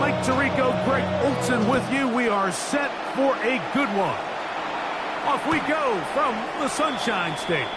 Mike Tirico, Greg Olson with you. We are set for a good one. Off we go from the Sunshine State.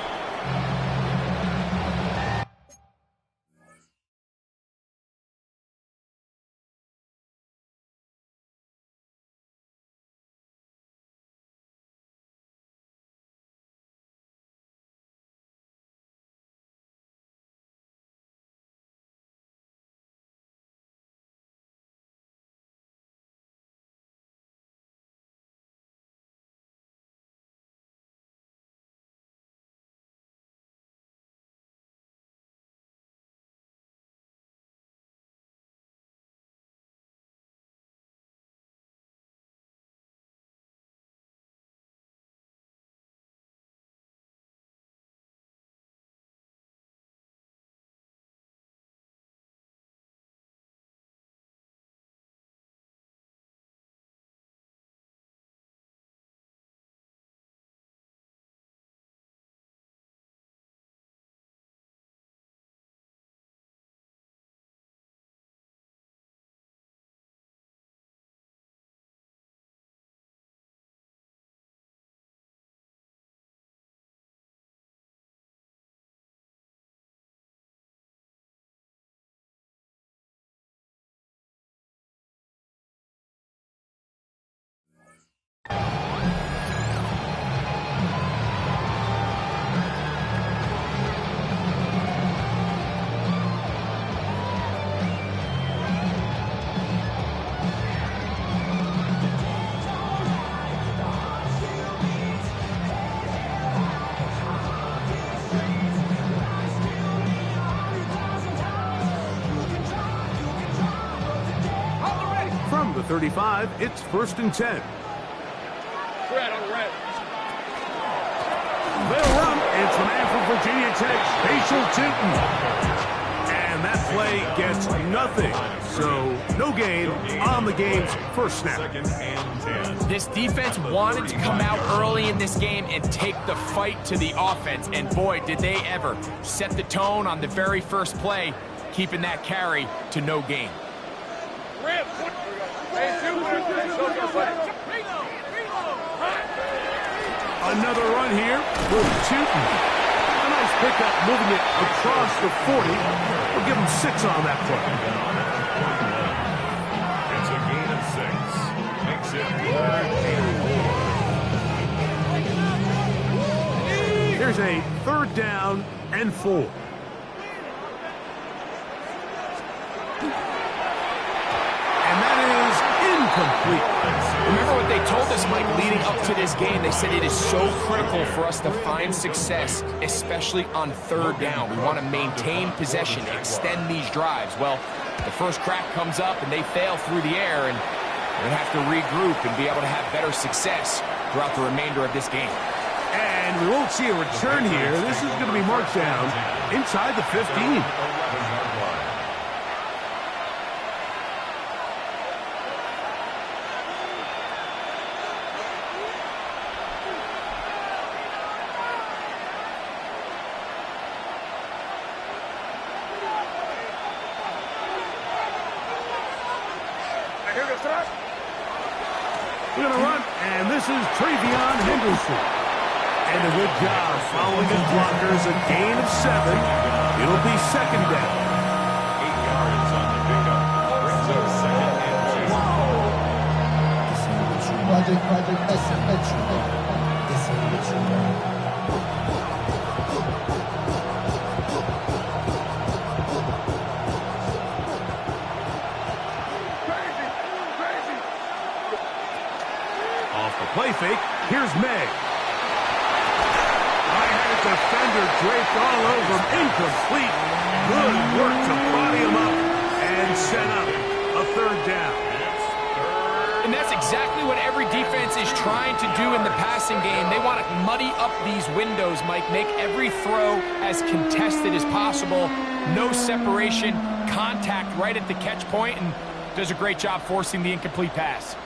From the 35, it's 1st and 10. They'll run. It's the man from Virginia Tech, Spatial Tootin. And that play gets nothing. So, no gain on the game's first snap. This defense wanted to come out early in this game and take the fight to the offense. And boy, did they ever set the tone on the very first play, keeping that carry to no gain. Another run here with Tootin. A nice pickup moving it across the 40. We'll give him 6 on that play. It's a gain of 6. Makes it 3rd and 4. Here's a 3rd down and 4. And that is incomplete. Remember what they told us, Mike, leading up to this game? They said it is so critical for us to find success, especially on 3rd down. We want to maintain possession, extend these drives. Well, the first crack comes up and they fail through the air, and they have to regroup and be able to have better success throughout the remainder of this game. And we won't see a return here. This is going to be marked down inside the 15. We're going to run, and this is Travion Henderson. And a good job following his blockers, a gain of 7. It'll be 2nd down. 8 yards on the pickup. Brings up 2nd and 2. Off the play fake, here's May. I had a defender draped all over him, incomplete. Good work to body him up and set up a 3rd down. And that's exactly what every defense is trying to do in the passing game. They want to muddy up these windows, Mike, make every throw as contested as possible. No separation, contact right at the catch point, and does a great job forcing the incomplete pass.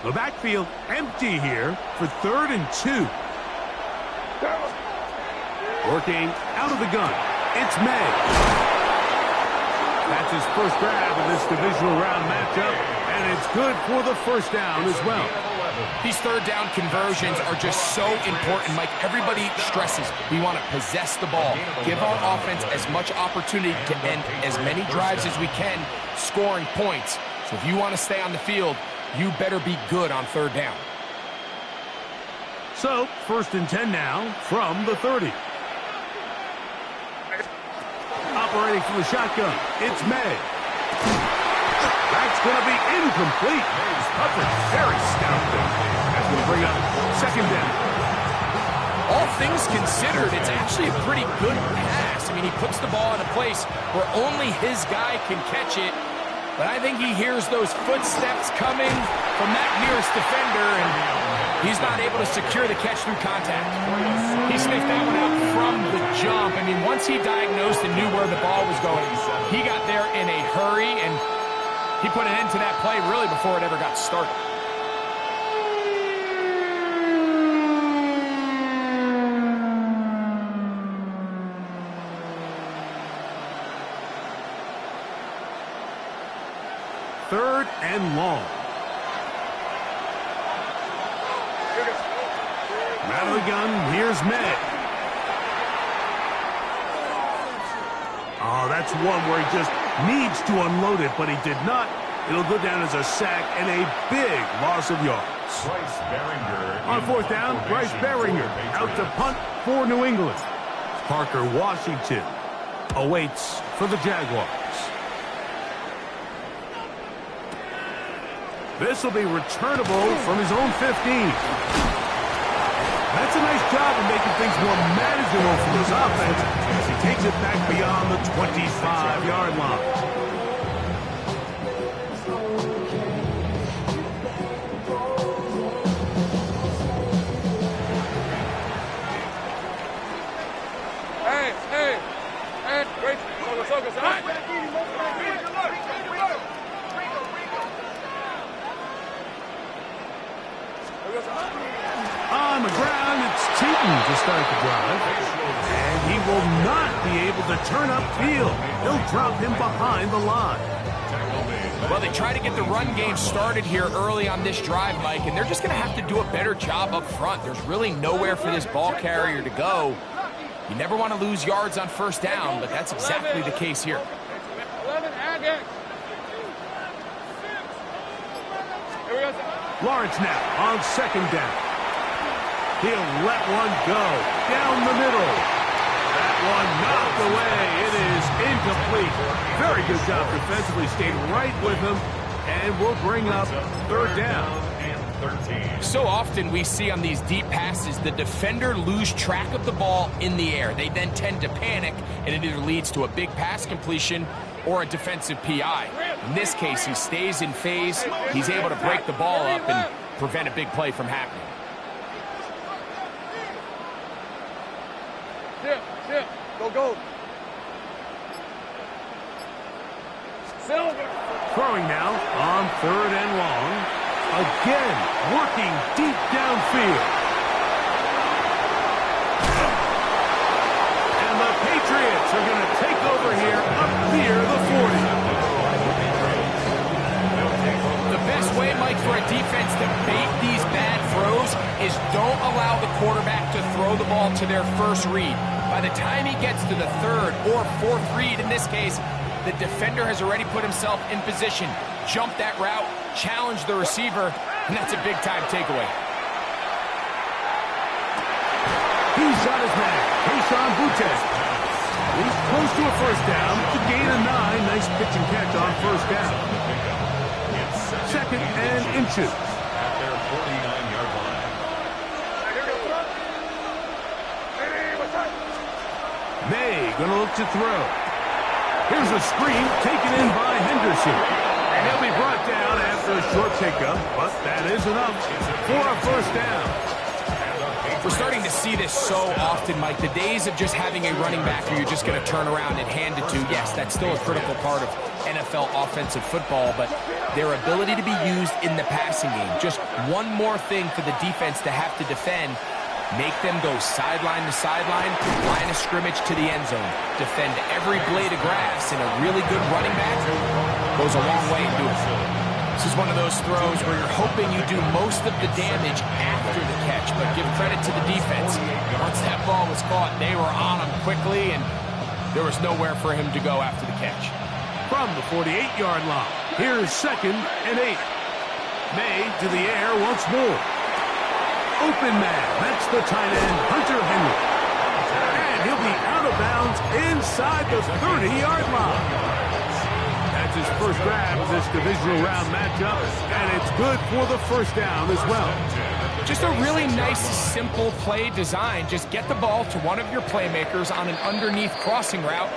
The backfield empty here for 3rd and 2. Working out of the gun. It's May. That's his first grab in this divisional round matchup And it's good for the first down as well. These third down conversions are just so important, Mike. Everybody stresses we want to possess the ball, give our offense as much opportunity to end as many drives as we can, scoring points. So if you want to stay on the field, you better be good on third down. So, 1st and 10 now from the 30. Operating from the shotgun, it's May. That's going to be incomplete. Coverage very stout there. That's going to bring up 2nd down. All things considered, it's actually a pretty good pass. I mean, he puts the ball in a place where only his guy can catch it. But I think he hears those footsteps coming from that nearest defender, and he's not able to secure the catch through contact. He sniffed that one out from the jump. I mean, once he diagnosed and knew where the ball was going, he got there in a hurry, and he put an end to that play really before it ever got started. Third and long. Out of the gun, here's May. Oh, that's one where he just needs to unload it, but he did not. It'll go down as a sack and a big loss of yards. On 4th down, Bryce Beringer out to punt for New England. Parker Washington awaits for the Jaguars. This will be returnable from his own 15. That's a nice job of making things more manageable for his offense as he takes it back beyond the 25-yard line. On the ground, it's Cheaton to start the drive. And he will not be able to turn upfield. He'll drop him behind the line. Well, they try to get the run game started here early on this drive, Mike, and they're just going to have to do a better job up front. There's really nowhere for this ball carrier to go. You never want to lose yards on 1st down, but that's exactly the case here. Lawrence now on 2nd down. He'll let one go down the middle. That one knocked away. It is incomplete. Very good job defensively. Stayed right with him and will bring up 3rd down. So often we see on these deep passes, the defender lose track of the ball in the air. They then tend to panic, and it either leads to a big pass completion or a defensive PI. In this case, he stays in phase. He's able to break the ball up and prevent a big play from happening. Go. Throwing now on 3rd and long. Again, working deep downfield. And the Patriots are going to take over here up near the 40. The best way, Mike, for a defense to bait these bad throws is don't allow the quarterback to throw the ball to their first read. By the time he gets to the 3rd or 4th read, in this case, the defender has already put himself in position, jumped that route, challenged the receiver, and that's a big-time takeaway. He's got his man, Keyshawn Boutte. He's close to a 1st down. To gain a 9. Nice pitch and catch on 1st down. 2nd and inches. At their 49-yard line. May gonna look to throw. Here's a screen taken in by Henderson. And he'll be brought down after a short pickup, but that is enough for a 1st down. We're starting to see this so often, Mike. The days of just having a running back who you're just going to turn around and hand it to, yes, that's still a critical part of NFL offensive football, but their ability to be used in the passing game, just one more thing for the defense to have to defend, make them go sideline to sideline, line of scrimmage to the end zone, defend every blade of grass, and a really good running back goes a long way in doing so. This is one of those throws where you're hoping you do most of the damage after the catch, but give credit to the defense. Once that ball was caught, they were on him quickly, and there was nowhere for him to go after the catch. From the 48-yard line, here's 2nd and 8. May to the air once more. Open man, that's the tight end, Hunter Henry. And he'll be out of bounds inside the 30-yard line. That's his first grab of this divisional round matchup, and it's good for the first down as well. Just a really nice, simple play design. Just get the ball to one of your playmakers on an underneath crossing route,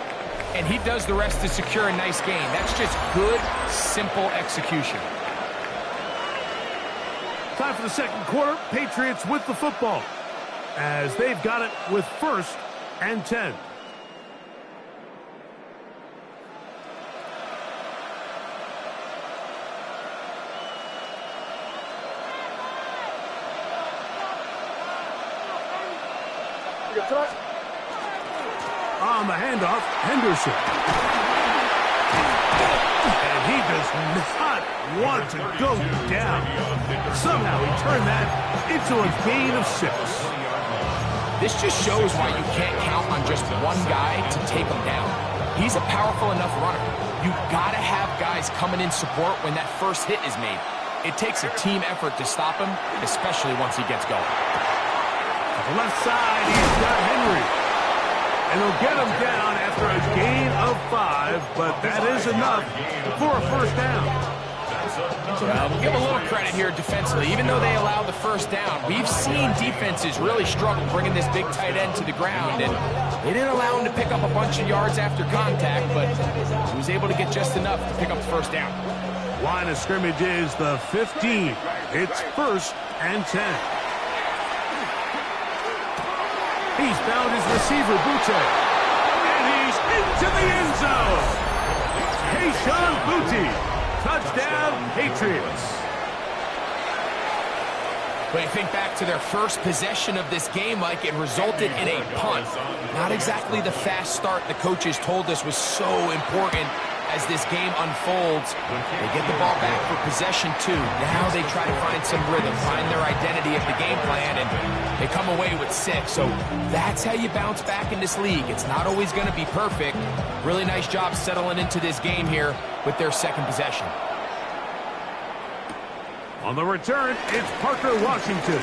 and he does the rest to secure a nice gain. That's just good, simple execution. Time for the second quarter. Patriots with the football, as they've got it with 1st and 10. On the handoff, Henderson. And he does not want to go down. Somehow he turned that into a gain of 6. This just shows why you can't count on just one guy to take him down. He's a powerful enough runner. You gotta have guys coming in support when that first hit is made. It takes a team effort to stop him, especially once he gets going. The left side, he's got Henry. And he'll get him down after a gain of 5, but that is enough for a first down. We'll give a little credit here defensively. Even though they allowed the first down, we've seen defenses really struggle bringing this big tight end to the ground, and they didn't allow him to pick up a bunch of yards after contact, but he was able to get just enough to pick up the first down. Line of scrimmage is the 15. It's 1st and 10. He's found his receiver, Butte. And he's into the end zone. Kayshon Boutte. Touchdown, Patriots. When you think back to their first possession of this game, Mike, it resulted in a punt. Not exactly the fast start the coaches told us was so important as this game unfolds. They get the ball back for possession 2. Now they try to find some rhythm, find their identity of the game plan, and they come away with 6. So that's how you bounce back in this league. It's not always going to be perfect. Really nice job settling into this game here with their second possession. On the return, it's Parker Washington.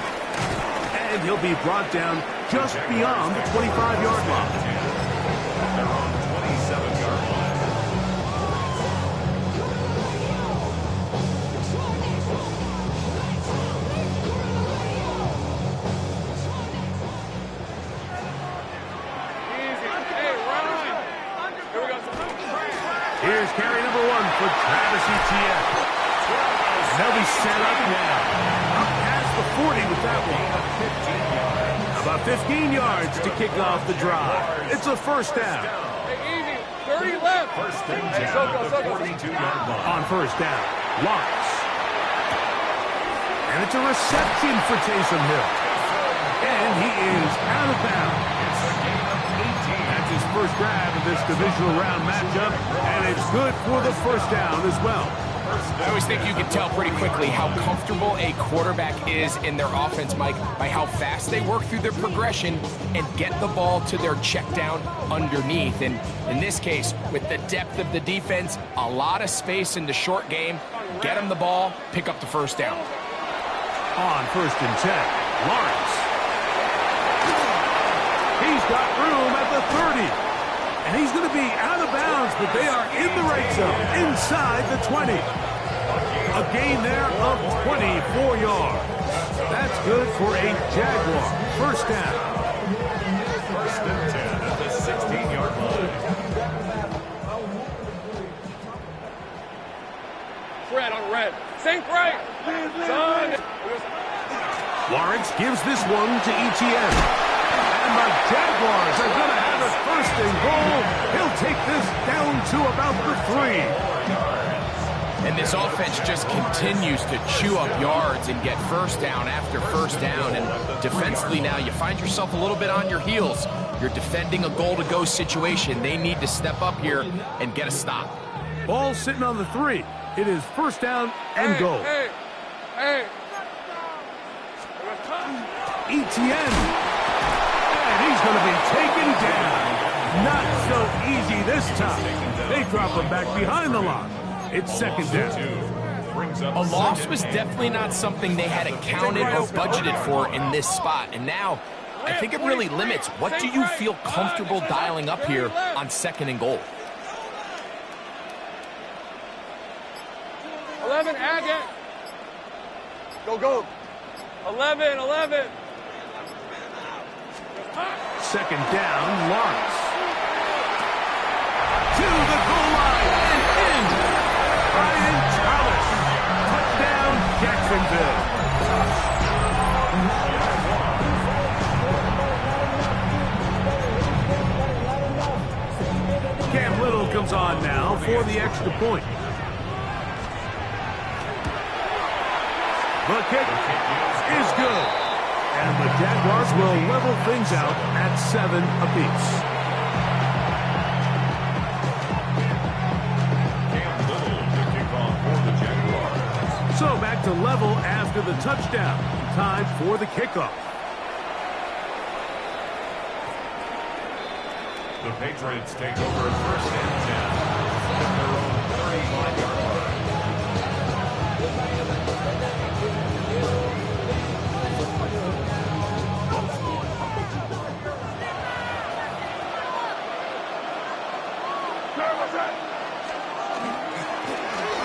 And he'll be brought down just beyond the 25-yard line. They're on the 27-yard line. Here's carry number 1 for Travis Etienne. They'll be set up now. Up past the 40 with that one. About 15 yards to kick off the drive. It's a first down. Hey, easy. 30 left. First and 10 at the 42-yard line. On first down, Lawrence. And it's a reception for Taysom Hill. And he is out of bounds. It's a gain of 18. That's his first grab of this divisional round matchup, and it's good for the first down as well. I always think you can tell pretty quickly how comfortable a quarterback is in their offense, Mike, by how fast they work through their progression and get the ball to their check down underneath. And in this case, with the depth of the defense, a lot of space in the short game, get them the ball, pick up the first down. On first and 10, Lawrence. He's got room at the 30. And he's going to be out of bounds, but they are in the right zone, inside the 20. A gain there of 24 yards. That's good for a Jaguar. First down. First and 10 at the 16-yard line. Fred on red. Sink right. Son. Lawrence gives this one to Etienne. And the Jaguars are going to have it first and goal. He'll take this down to about the 3. And this offense just continues to chew up yards and get first down after first down. And defensively now, you find yourself a little bit on your heels. You're defending a goal-to-go situation. They need to step up here and get a stop. Ball sitting on the 3. It is first down and goal. Hey. ETN. And he's going to be taken down. Not so easy this time. They drop him back behind the line. It's second down. A loss was definitely not something they had accounted or budgeted for in this spot. And now, I think it really limits what do you feel comfortable dialing up here on second and goal. 11, Agate. Go. 11. Second down, Lawrence. To the goal line and in. Brian Thomas. Touchdown, Jacksonville. Cam Little comes on now for the extra point. The kick is good. And the Jaguars will level things out at 7 apiece. Cam Little to kick off for the Jaguars. So back to level after the touchdown. Time for the kickoff. The Patriots take over at first and 10 at their own 35-yard line.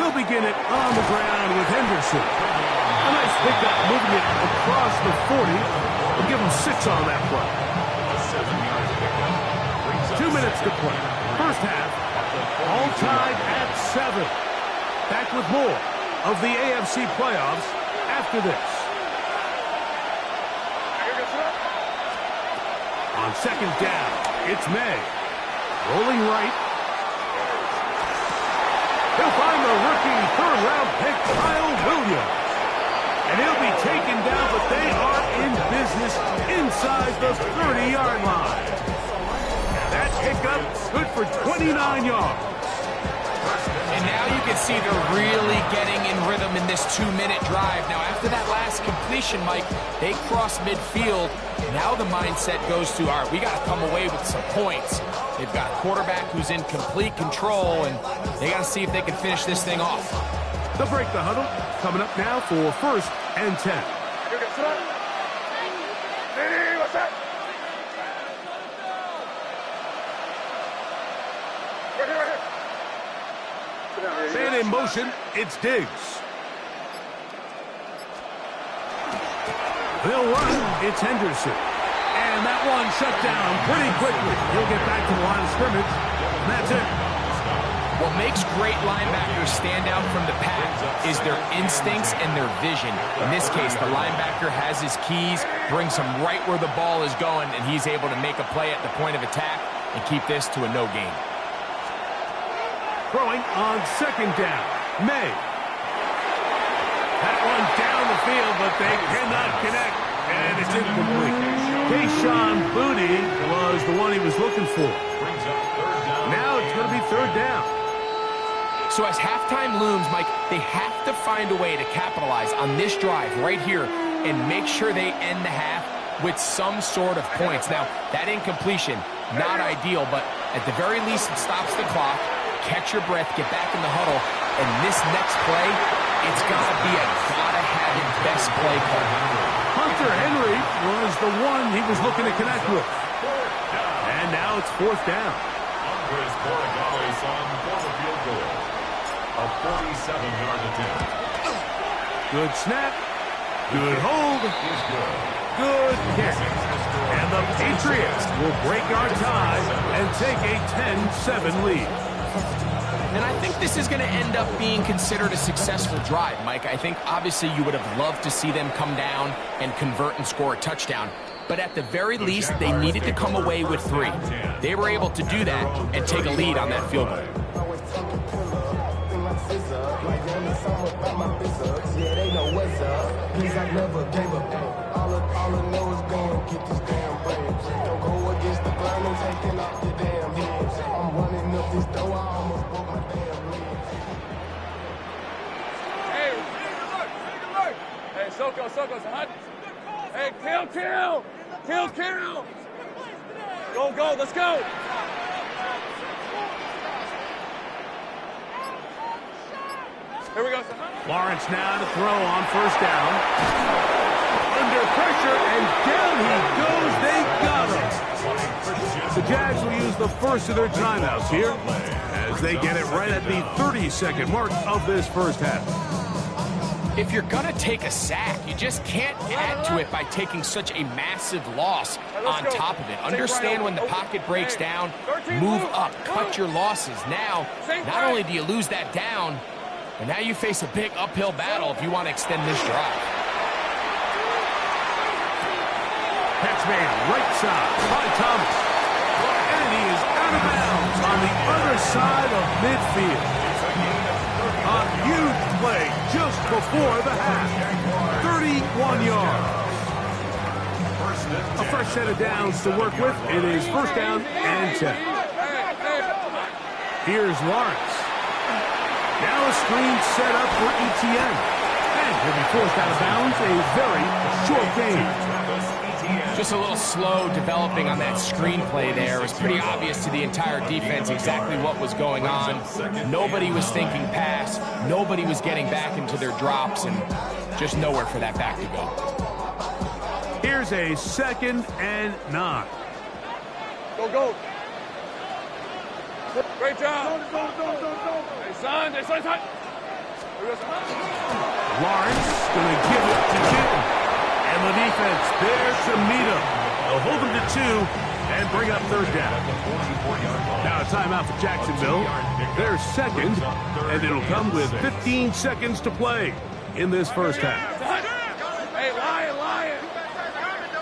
They'll begin it on the ground with Henderson. A nice pickup, moving it across the 40. We'll give him 6 on that play. A 7-yard pickup. 2 minutes to play. First half, all tied at 7. Back with more of the AFC playoffs after this. On second down, it's May. Rolling right. He'll find the rookie third-round pick, Kyle Williams. And he'll be taken down, but they are in business inside the 30-yard line. That pickup good for 29 yards. And now you can see they're really getting in rhythm in this 2-minute drive. Now, after that last completion, Mike, they cross midfield. Now the mindset goes to, all right, we got to come away with some points. They've got a quarterback who's in complete control, and they got to see if they can finish this thing off. They'll break the huddle. Coming up now for first and 10. Man in motion, it's Diggs. They'll run, it's Henderson. And that one shut down pretty quickly. He'll get back to the line of scrimmage, and that's it. What makes great linebackers stand out from the pack is their instincts and their vision. In this case, the linebacker has his keys, brings him right where the ball is going, and he's able to make a play at the point of attack and keep this to a no gain. Throwing on second down, May. That one down the field, but they cannot connect, and it's incomplete. Kayshon Boutte was the one he was looking for. Now it's going to be third down. So as halftime looms, Mike, they have to find a way to capitalize on this drive right here and make sure they end the half with some sort of points. Now, that incompletion, not ideal, but at the very least it stops the clock. Catch your breath, get back in the huddle, and this next play, it's got to be a gotta-have-it best play call. Hunter Henry was the one he was looking to connect with. And now it's fourth down. Andres Borregales on for the field goal. A 47-yard attempt. Good snap. Good hold. Good kick. And the Patriots will break our tie and take a 10-7 lead. And I think this is going to end up being considered a successful drive, Mike. I think obviously you would have loved to see them come down and convert and score a touchdown. But at the very least, they needed to come away with 3. They were able to do that and take a lead on that field goal. Soko, hot. Hey, kill. Go, let's go. Here we go, Lawrence now to throw on first down. Under pressure, and down he goes. They got him. The Jags will use the first of their timeouts here as they get it right at the 30-second mark of this first half. If you're going to take a sack, you just can't add to it by taking such a massive loss on top of it. Understand when the pocket breaks down, move up, cut your losses. Now, not only do you lose that down, but now you face a big uphill battle if you want to extend this drive. Catch made right side by Thomas. And he is out of bounds on the other side of midfield. A huge play just before the half. 31 yards. A fresh set of downs to work with. It is first down and 10. Here's Lawrence. Now a screen set up for ETN. And he'll be forced out of bounds. A very short game. Just a little slow developing on that screenplay there. It was pretty obvious to the entire defense exactly what was going on. Nobody was thinking pass. Nobody was getting back into their drops, and just nowhere for that back to go. Here's a 2nd and 9. Go. Great job. Hey, son. Here we go, son. Lawrence going to give it to Jitten. And the defense there to meet him. They'll hold him to 2 and bring up third down. Now a timeout for Jacksonville. They're second, and it'll come with 15 seconds to play in this first half. Hey, lion.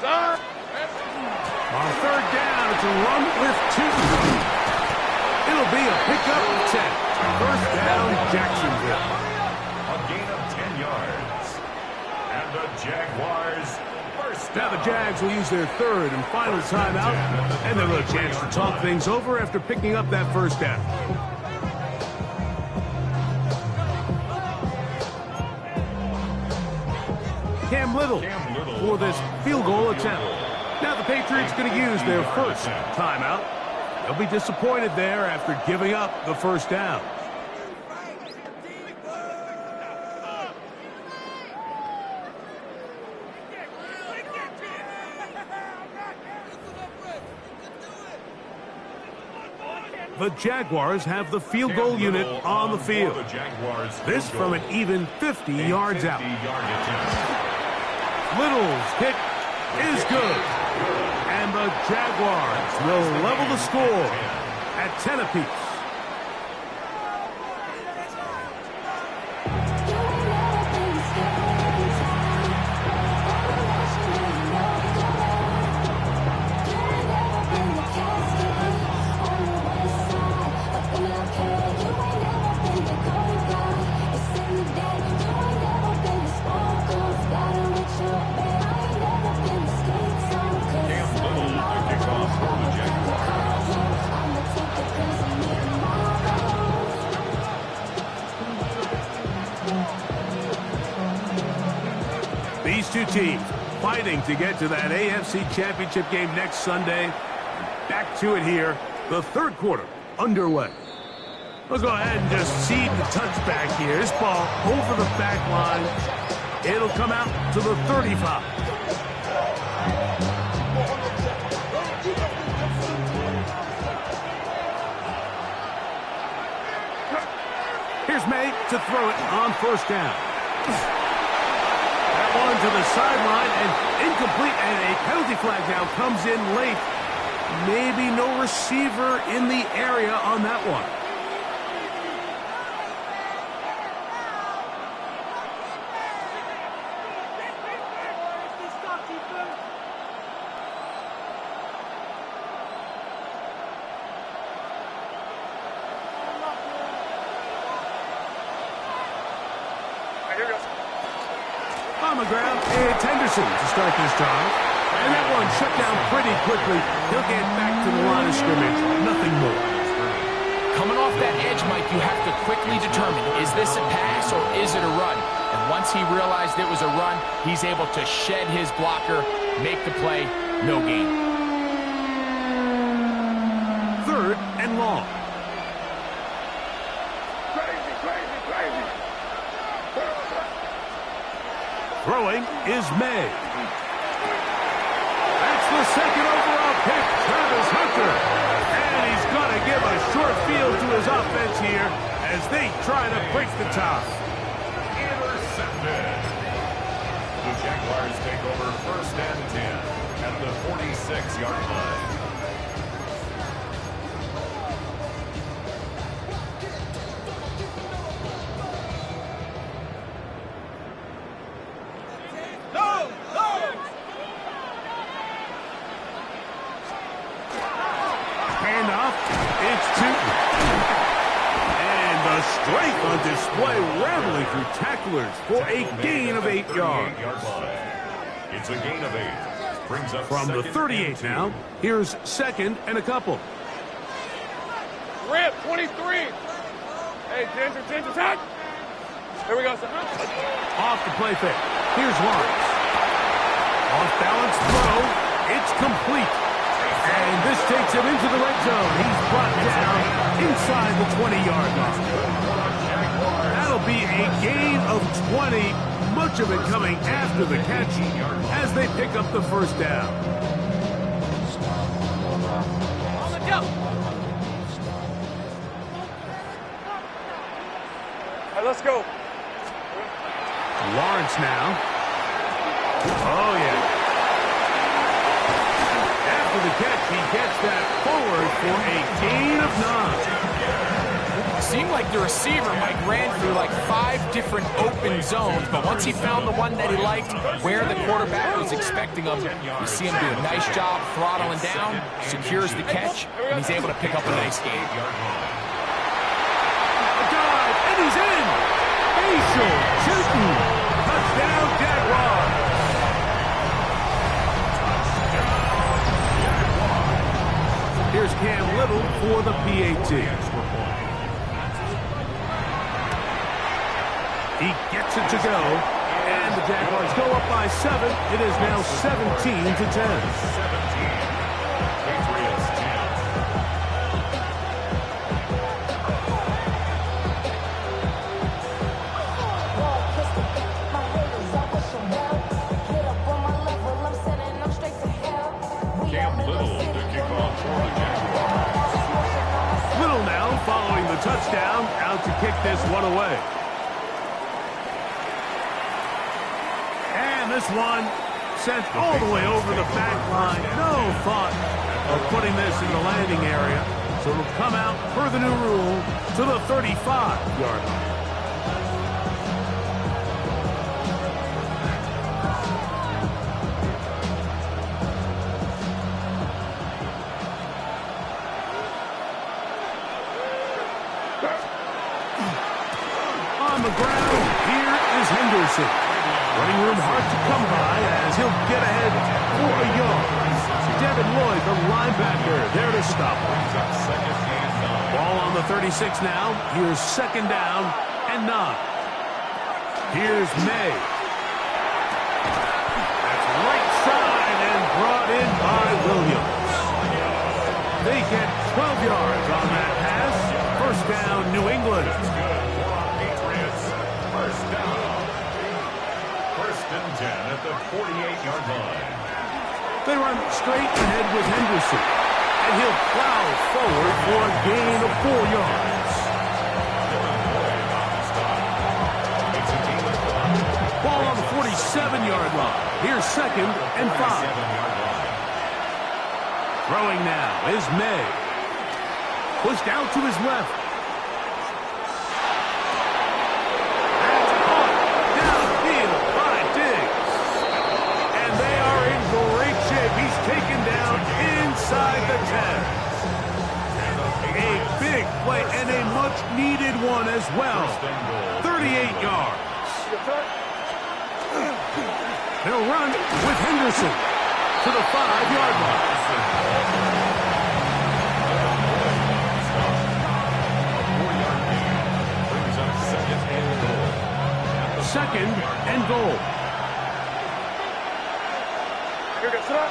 Son. On third down, it's a run with 2. It'll be a pickup of 10. First down, Jacksonville. A gain of 10 yards. And the Jaguars first down. Now the Jags will use their third and final timeout, and they'll have a chance to talk things over after picking up that first down. Cam Little for this field goal attempt. Now the Patriots going to use their first timeout. They'll be disappointed there after giving up the first down. The Jaguars have the field goal unit on the field. This from an even 50 yards out. Little's kick is good. And the Jaguars will level the score at 10 apiece. These two teams fighting to get to that AFC Championship game next Sunday. Back to it here, the third quarter underway. We'll go ahead and just cede the touchback here. This ball over the back line. It'll come out to the 35. Here's May to throw it on first down. That one to the sideline and incomplete, and a penalty flag now comes in late. Maybe no receiver in the area on that one. On the ground, it's Henderson to start this drive. And that one shut down pretty quickly. He'll get back to the line of scrimmage. Nothing more. Coming off that edge, Mike, you have to quickly determine, is this a pass or is it a run? And once he realized it was a run, he's able to shed his blocker, make the play, no gain. 3rd and long. Throwing is May. That's the 2nd overall pick, Travis Hunter. And he's going to give a short field to his offense here as they try to break the tie. Intercepted. The Jaguars take over 1st and 10 at the 46-yard line. Strength on display, rambling through tacklers for a gain of 8 yards. It's a gain of 8. Brings up from the 38 now. Here's 2nd and a couple. Rip, 23. Hey, Ginger, attack. Here we go, sir. Off the play fake. Here's Lawrence. Off balance throw. It's complete. And this takes him into the red zone. He's brought down inside the 20-yard line. That'll be a gain of 20, much of it coming after the catch as they pick up the 1st down. On the jump. All right, let's go. Lawrence now. Oh, yeah. After the catch, he gets that forward for a gain of 9. It seemed like the receiver, Mike, ran through like 5 different open zones, but once he found the one that he liked, where the quarterback was expecting him, you see him do a nice job throttling down, secures the catch, and he's able to pick up a nice gain. A dive, and he's in! Facial shooting! Touchdown, Jaguars! Here's Cam Little for the PAT. He gets it to go, and the Jaguars go up by 7. It is now 17-10. 17. Patriots 10. Cam Little to kick off for the Jaguars. Little now following the touchdown, out to kick this one away. This one sent all the way over the back line. No thought of putting this in the landing area. So it'll come out per the new rule to the 35-yard line. On the ground, here is Henderson. Running room hard to come by as he'll get ahead for a yard. Devin Lloyd, the linebacker, there to stop him. Ball on the 36 now. Here's 2nd down and 9. Here's May. That's right side and brought in by Williams. They get 12 yards on that pass. 1st down, New England. Patriots, 1st down. 1st and 10 at the 48-yard line. They run straight ahead with Henderson, and he'll plow forward for a gain of 4 yards. Ball on the 47-yard line. Here's 2nd and 5. Throwing now is May. Pushed out to his left. Taken down inside the 10. A big play and a much-needed one as well. 38 yards. They'll run with Henderson to the 5-yard line. second and goal. Here goes up.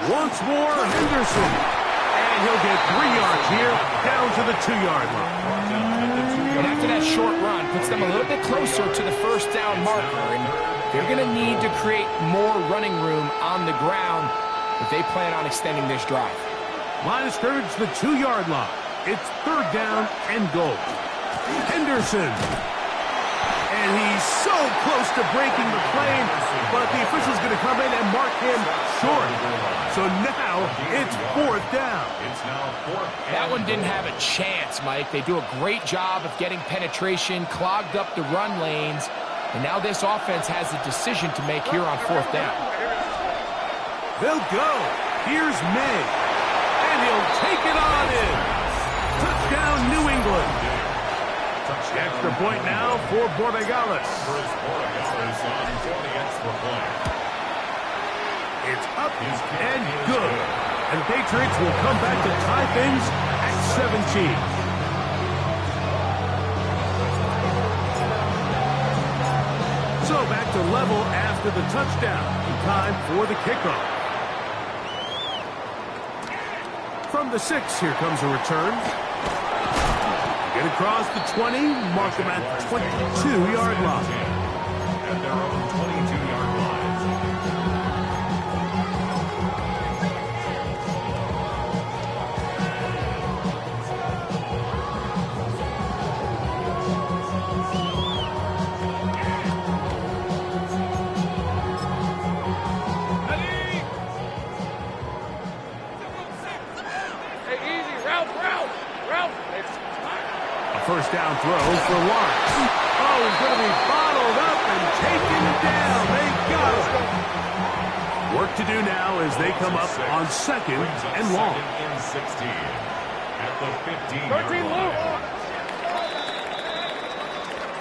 Once more, Henderson. And he'll get 3 yards here, down to the 2-yard line. And after that short run, puts them a little bit closer to the first down marker. And they're going to need to create more running room on the ground if they plan on extending this drive. Line of scrimmage, the 2-yard line. It's third down and goal. Henderson. And he's so close to breaking the plane, but the official's going to come in and mark him short. So now it's fourth down. That one didn't have a chance, Mike. They do a great job of getting penetration, clogged up the run lanes, and now this offense has a decision to make here on fourth down. They'll go. Here's May. And he'll take it on in. Touchdown, New England. Extra point now for Borregales. It's up and good. And the Patriots will come back to tie things at 17. So back to level after the touchdown. Time for the kickoff. From the 6, here comes a return. Get across the 20, mark them at the 22-yard line. At their own 22-yard line. First down throw for Lawrence. Oh, he's going to be bottled up and taken down. They got him. Work to do now as they come up on second and long. Second and 16 at the 15-yard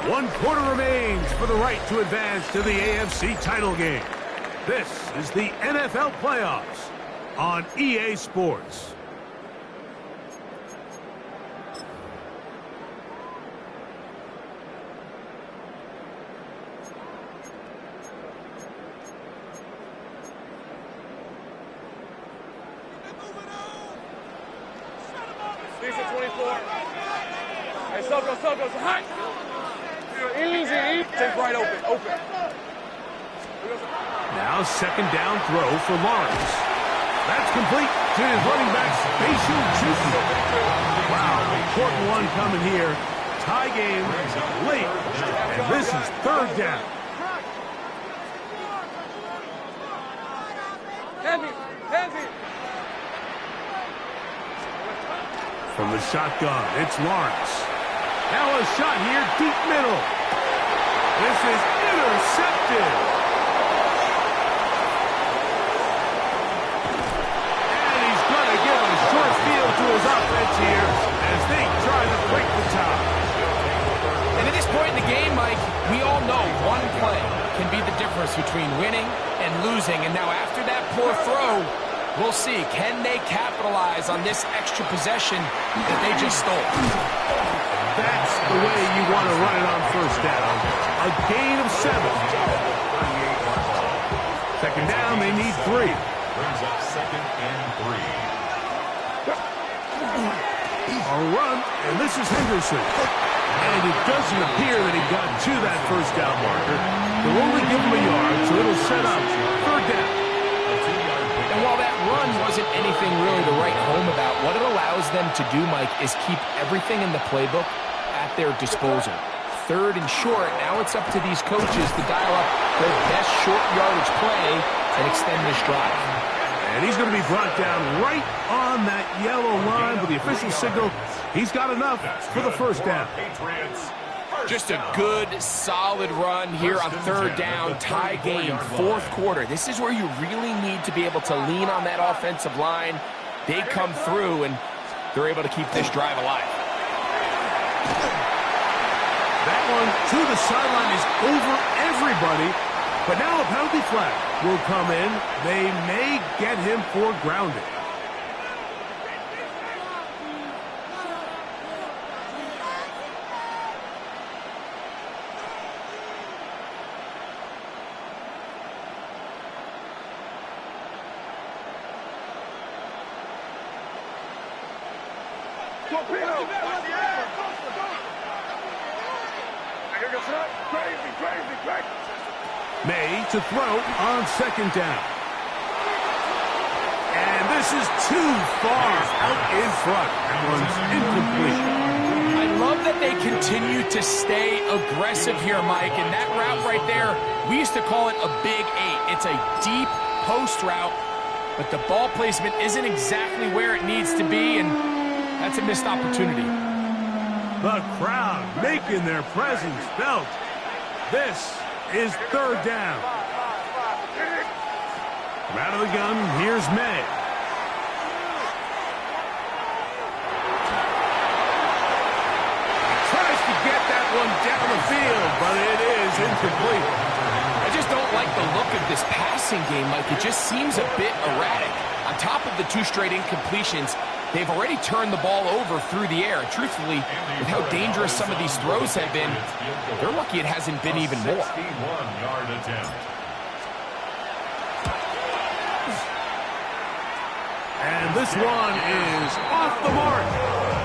line. 1 quarter remains for the right to advance to the AFC title game. This is the NFL playoffs on EA Sports. Now second down throw for Lawrence. That's complete to his running back, Spatial Juicy. Wow, important one coming here. Tie game late, and this is third down. From the shotgun, it's Lawrence. Now a shot here, deep middle. This is intercepted. And he's going to give a short field to his offense here as they try to break the tie. And at this point in the game, Mike, we all know one play can be the difference between winning and losing. And now after that poor throw, we'll see, can they capitalize on this extra possession that they just stole? That's the way you want to run it on first down. A gain of 7. Second down, they need 3. Brings up second and 3. A run, and this is Henderson. And it doesn't appear that he got to that first down marker. They'll only give him a yard, so it'll set up third down. And while that run wasn't anything really to write home about, what it allows them to do, Mike, is keep everything in the playbook at their disposal. Third and short, now it's up to these coaches to dial up their best short yardage play and extend this drive. And he's going to be brought down right on that yellow line with the official signal. He's got enough for the first down. Just a good, solid run here on third down, tie game, fourth quarter. This is where you really need to be able to lean on that offensive line. They come through, and they're able to keep this drive alive. That one to the sideline is over everybody, but now a penalty flag will come in. They may get him for grounding. May to throw on second down. And this is too far out in front. That one's incomplete. I love that they continue to stay aggressive here, Mike. And that route right there, we used to call it a big 8. It's a deep post route, but the ball placement isn't exactly where it needs to be, and that's a missed opportunity. The crowd making their presence felt. This is third down. From out of the gun, here's May. Tries to get that one down the field, but it is incomplete. I just don't like the look of this passing game, Mike. It just seems a bit erratic. On top of the 2 straight incompletions, they've already turned the ball over through the air. Truthfully, with how dangerous some of these throws have been, they're lucky it hasn't been even more. 61-yard attempt. And this one is off the mark.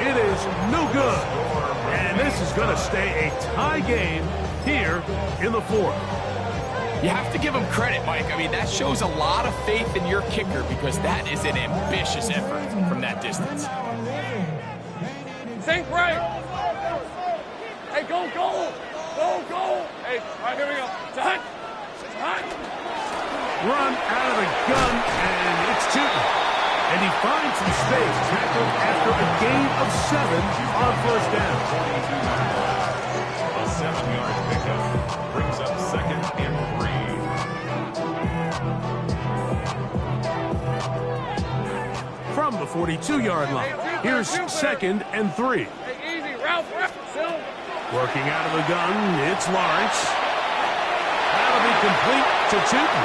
It is no good. And this is going to stay a tie game here in the fourth. You have to give him credit, Mike. I mean, that shows a lot of faith in your kicker because that is an ambitious effort from that distance. Think right. Hey, go, go. Go, go. Hey, all right, here we go. Time. Time. Run out of the gun, and it's Tootin. And he finds some space, tackled after a gain of 7 on first down. A 7-yard pickup brings up second and 3. From the 42-yard line, here's second and 3. Hey, easy. Ralph. Working out of the gun, it's Lawrence. That'll be complete to Tootin.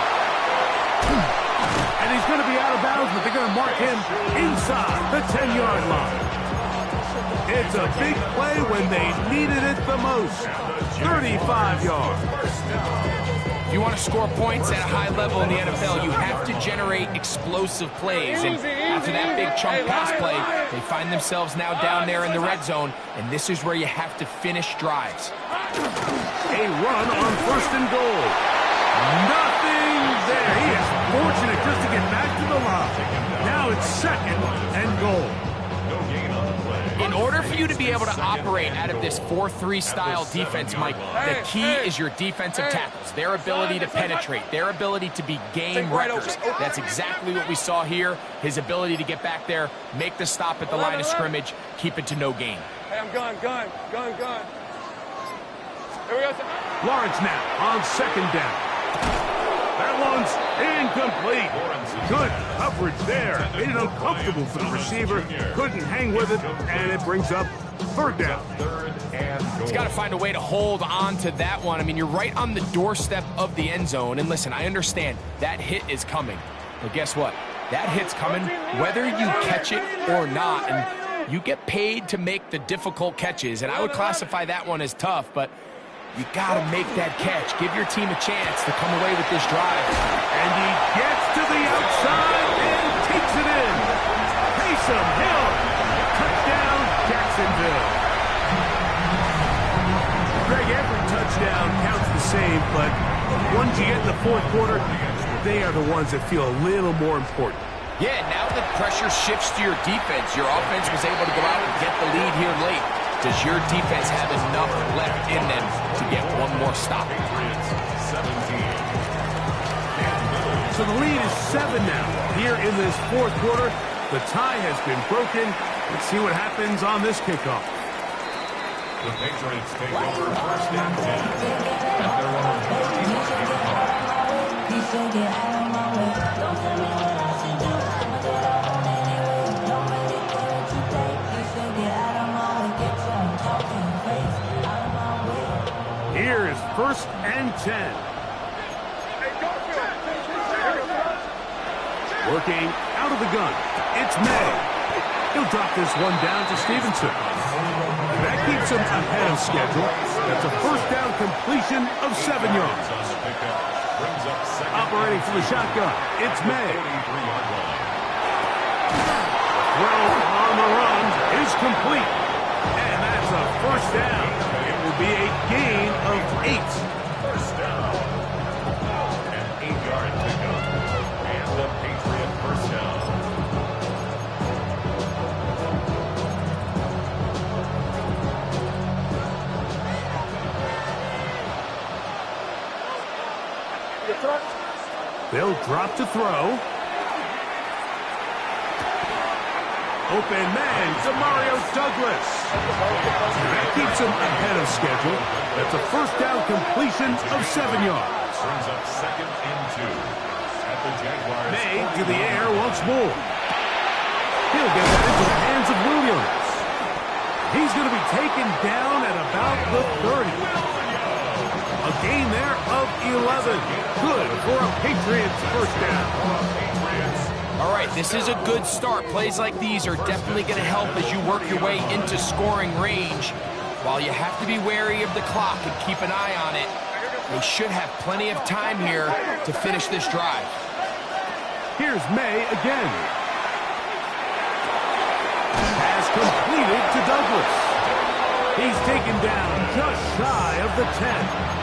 And he's going to be out of bounds, but they're going to mark him inside the 10-yard line. It's a big play when they needed it the most. 35 yards. If you want to score points at a high level in the NFL, you have to generate explosive plays. And after that big chunk pass play, they find themselves now down there in the red zone, and this is where you have to finish drives. A run on first and goal. Nothing there. He is fortunate just to get back to the line. Now it's second and goal. No gain on the play. In order for you to be able to operate out of this 4-3 style defense, Mike, the key is your defensive tackles, their ability to penetrate, their ability to be game wreckers. That's exactly what we saw here. His ability to get back there, make the stop at the line of scrimmage, keep it to no gain. Hey, I'm gun. Here we go. Lawrence now on second down. That one's incomplete. Good coverage there. Made it uncomfortable for the receiver. Couldn't hang with it, and it brings up third down. Third and goal. He's got to find a way to hold on to that one. I mean, you're right on the doorstep of the end zone. And listen, I understand that hit is coming. But guess what? That hit's coming whether you catch it or not. And you get paid to make the difficult catches. And I would classify that one as tough, but you got to make that catch. Give your team a chance to come away with this drive. And he gets to the outside and takes it in. Taysom Hill. Touchdown, Jacksonville. Greg, every touchdown counts the same, but the ones you get in the fourth quarter, they are the ones that feel a little more important. Yeah, now that pressure shifts to your defense, your offense was able to go out and get the lead here late. Does your defense have enough left in them to get one more stop? 17. So the lead is 7 now. Here in this fourth quarter, the tie has been broken. Let's see what happens on this kickoff. The Patriots take over first and 10 at their Here is first and 10. Working out of the gun. It's May. He'll drop this one down to Stevenson. That keeps him ahead of schedule. That's a first down completion of 7 yards. Operating from the shotgun. It's May. The throw on the run is complete. And that's a first down. It will be a gain of 8. First down. An 8-yard pickup. And the Patriot first down. They'll drop to throw. Open man to Mario Douglas. That keeps him ahead of schedule. That's a first down completion of 7 yards. Brings up 2nd and 2. At the Jaguars. May to the air once more. He'll get that into the hands of Williams. He's going to be taken down at about the 30. A gain there of 11. Good for a Patriots first down. All right, this is a good start. Plays like these are definitely going to help as you work your way into scoring range. While you have to be wary of the clock and keep an eye on it, they should have plenty of time here to finish this drive. Here's May again. Pass completed to Douglas. He's taken down just shy of the 10.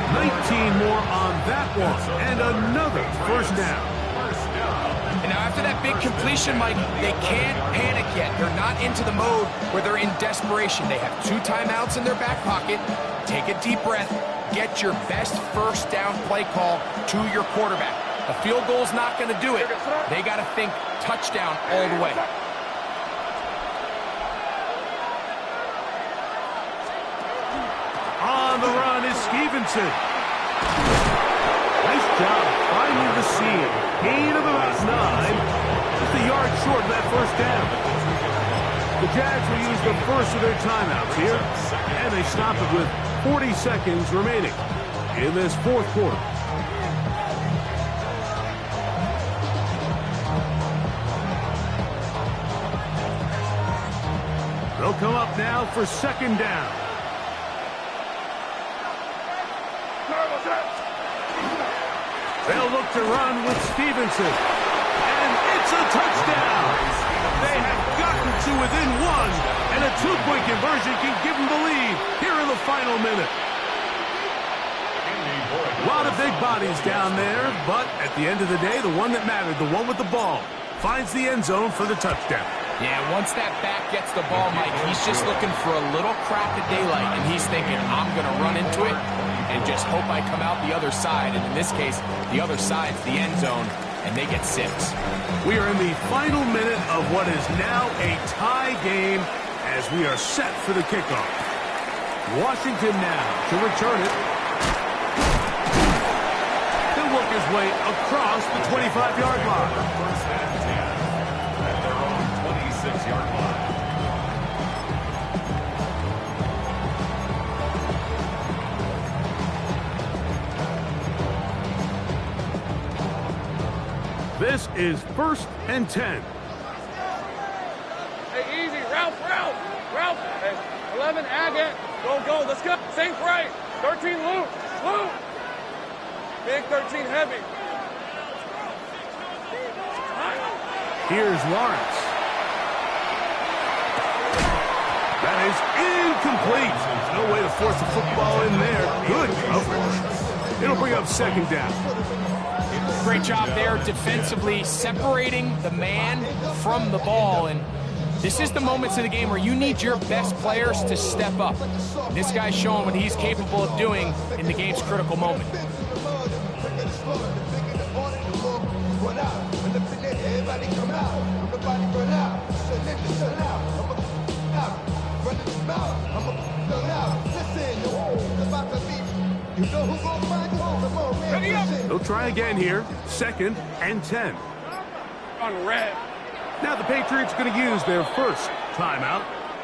19 more on that one, and another first down. And now after that big completion, Mike, they can't panic yet. They're not into the mode where they're in desperation. They have 2 timeouts in their back pocket. Take a deep breath. Get your best first down play call to your quarterback. A field goal's not going to do it. They got to think touchdown all the way. On the run is Stevenson. Nice job finding the seam. Gain of about 9. Just a yard short of that first down. The Jags will use the first of their timeouts here, and they stop it with 40 seconds remaining in this fourth quarter. They'll come up now for second down. They'll look to run with Stevenson. And it's a touchdown. They have gotten to within 1, and a 2-point conversion can give them the lead here in the final minute. A lot of big bodies down there, but at the end of the day, the one that mattered, the one with the ball, finds the end zone for the touchdown. Yeah, once that back gets the ball, Mike, he's just looking for a little crack of daylight, and he's thinking, I'm going to run into it and just hope I come out the other side. And in this case, the other side's the end zone, and they get 6. We are in the final minute of what is now a tie game as we are set for the kickoff. Washington now to return it. He'll work his way across the 25-yard line. First and 10 at their own 26-yard line. This is 1st and 10. Hey, easy. Ralph. Hey, 11, Agate. Go. Let's go. Sink right. 13, Luke. Big 13, heavy. Here's Lawrence. That is incomplete. No way to force the football in there. Good coverage. It'll bring up second down. Great job there defensively, separating the man from the ball. And this is the moments of the game where you need your best players to step up. This guy's showing what he's capable of doing in the game's critical moment. They'll try again here. 2nd and 10. On red. Now the Patriots are going to use their first timeout,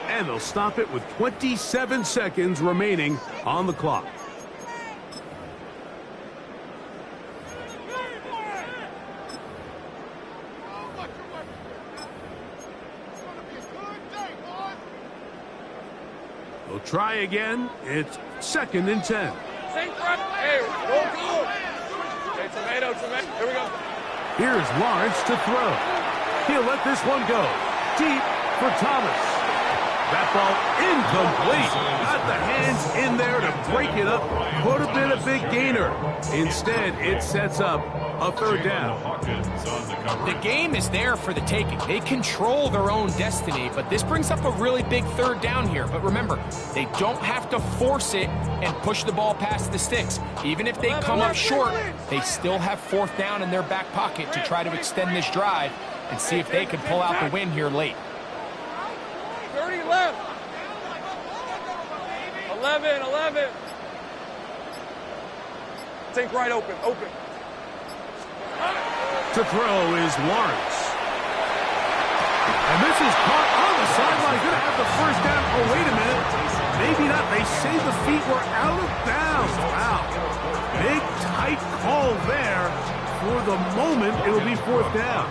and they'll stop it with 27 seconds remaining on the clock. They'll try again. It's 2nd and 10. Sink right. Hey, go. Hey, tomato. Here we go. Here's Lawrence to throw. He'll let this one go. Deep for Thomas. That ball incomplete. Got the hands in there to break it up. Could have been a big gainer. Instead, it sets up a third down. The game is there for the taking. They control their own destiny, but this brings up a really big third down here. But remember, they don't have to force it and push the ball past the sticks. Even if they come up short, they still have fourth down in their back pocket to try to extend this drive and see if they can pull out the win here late. 30 left. 11. Think right open. To throw is Lawrence. And this is caught on the sideline. Going to have the first down. Oh, wait a minute. Maybe not. They say the feet were out of bounds. Wow. Big, tight call there. For the moment, it will be fourth down.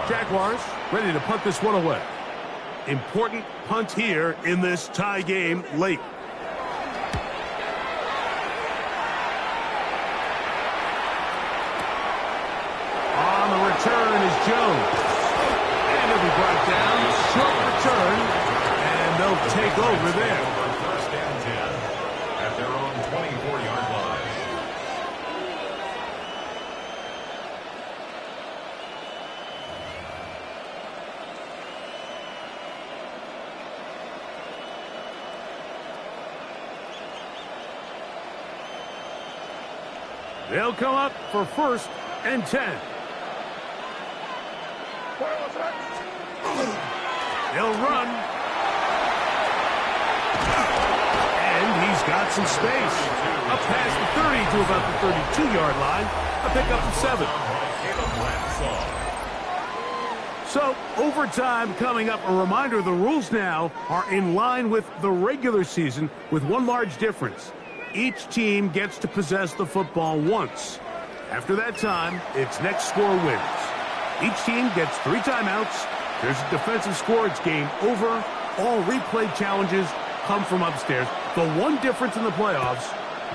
Jaguars ready to punt this one away. Important punt here in this tie game late. On the return is Jones. And he'll be brought down. Short return. And they'll take over there. First and 10 at their own 24-yard line. They'll come up for first and 10. They'll run. And he's got some space. Up past the 30 to about the 32-yard line. A pickup of 7. So, overtime coming up. A reminder, the rules now are in line with the regular season with one large difference. Each team gets to possess the football once. After that time, its next score wins. Each team gets 3 timeouts. There's a defensive score. It's game over. All replay challenges come from upstairs. The one difference in the playoffs,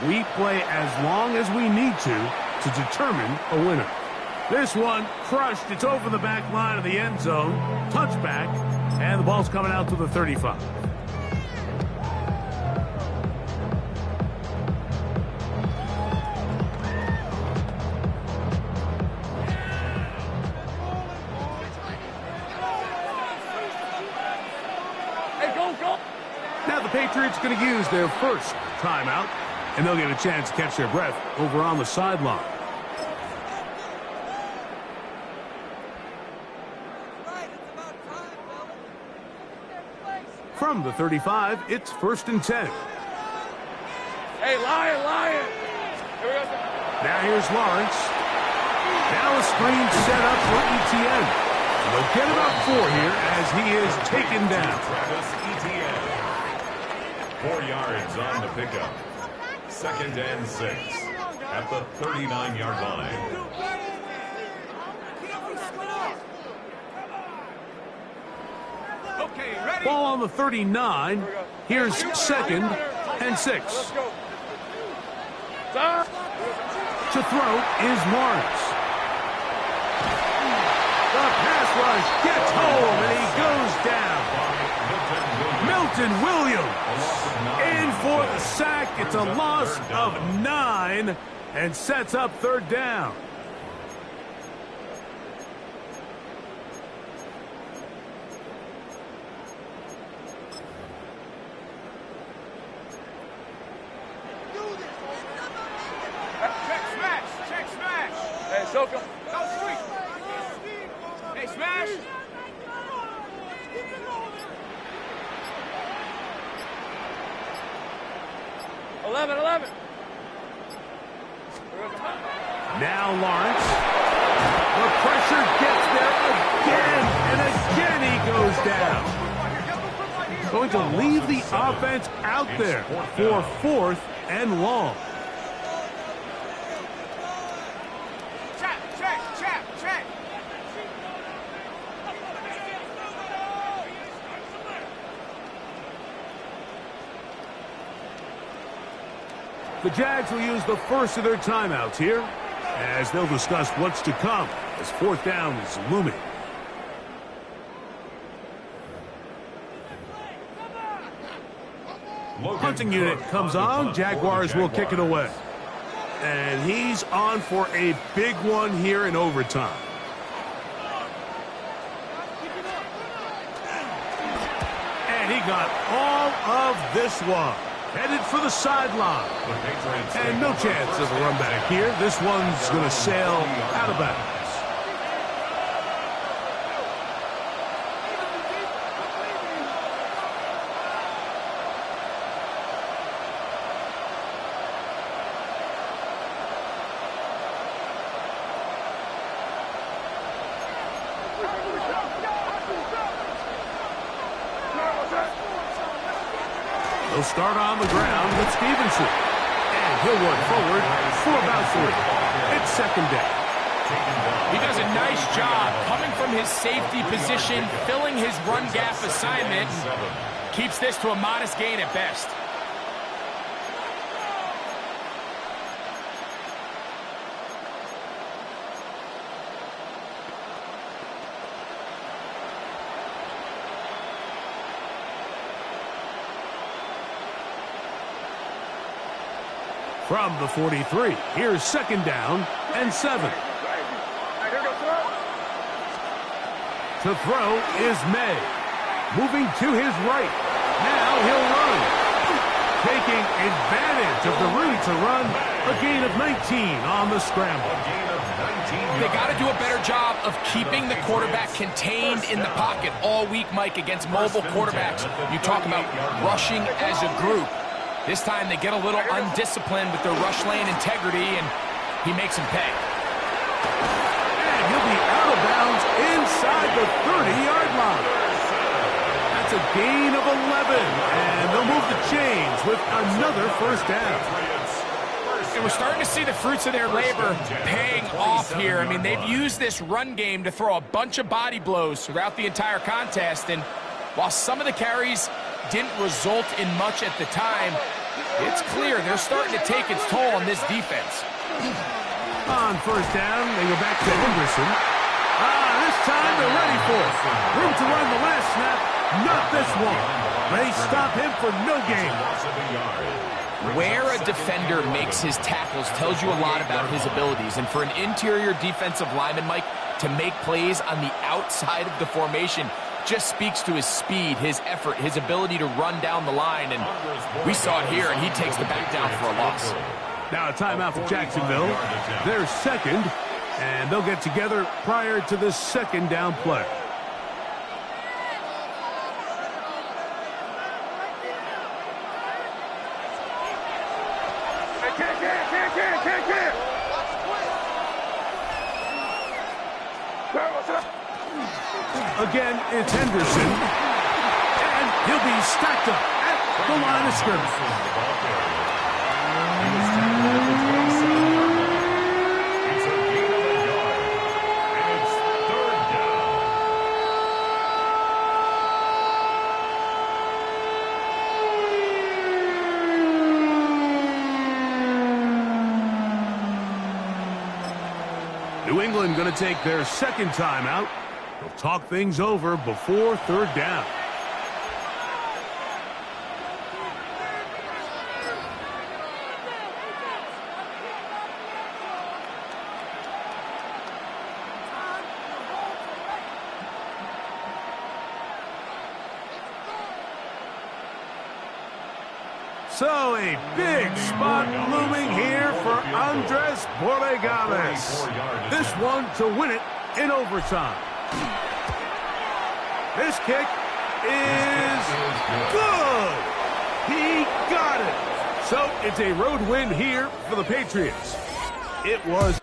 we play as long as we need to determine a winner. This one crushed. It's over the back line of the end zone. Touchback. And the ball's coming out to the 35. Now the Patriots going to use their first timeout, and they'll get a chance to catch their breath over on the sideline. From the 35, it's first and 10. Hey, Lion. Here we go. Now here's Lawrence. Now a screen set up for Etienne. They'll get about 4 here as he is taken down. Travis Etienne. 4 yards on the pickup. Second and 6 at the 39-yard line. Ball on the 39. Here's second and 6. Let's go. To throw is Lawrence. The pass rush gets home and he goes down. Milton Williams in for the sack. It's a loss of 9 and sets up third down. Check smash. Hey, Soka. Go sweet. Hey, smash. Eleven. Now Lawrence. The pressure gets there again, and again he goes down. Going to leave the offense out there for fourth and long. Check. The Jags will use the first of their timeouts here as they'll discuss what's to come as fourth down is looming. Punting unit comes on. Jaguars will kick it away. And he's on for a big one here in overtime. And he got all of this one. Headed for the sideline. And no chance of a run back here. This one's going to sail out of bounds. He'll start on the ground with Stevenson. And he'll work forward for about 3. It's second down. He does a nice job coming from his safety position, filling his run gap assignment. Keeps this to a modest gain at best. From the 43, here's second down and 7. To throw is May. Moving to his right. Now he'll run. Taking advantage of the room to run. A gain of 19 on the scramble. They got to do a better job of keeping the quarterback contained in the pocket all week, Mike, against mobile quarterbacks. You talk about rushing as a group. This time they get a little undisciplined with their rush lane integrity, and he makes them pay. And he'll be out of bounds inside the 30-yard line. That's a gain of 11, and they'll move the chains with another first down. And we're starting to see the fruits of their labor paying off here. I mean, they've used this run game to throw a bunch of body blows throughout the entire contest, and while some of the carries didn't result in much at the time, it's clear they're starting to take its toll on this defense. On first down, they go back to Henderson. This time they're ready for it. Room to run the last snap, not this one. They stop him for no gain. Where a defender makes his tackles tells you a lot about his abilities. And for an interior defensive lineman, Mike, to make plays on the outside of the formation just speaks to his speed, his effort, his ability to run down the line. And we saw it here, and he takes the back down for a loss. Now a timeout for Jacksonville. They're second, and they'll get together prior to the second down play. Again, it's Henderson, and he'll be stacked up at the line of scrimmage. New England going to take their second timeout. They'll talk things over before third down. So a big spot looming here for Andres Borregales. This one to win it in overtime. This kick is good. He got it. So it's a road win here for the Patriots. It was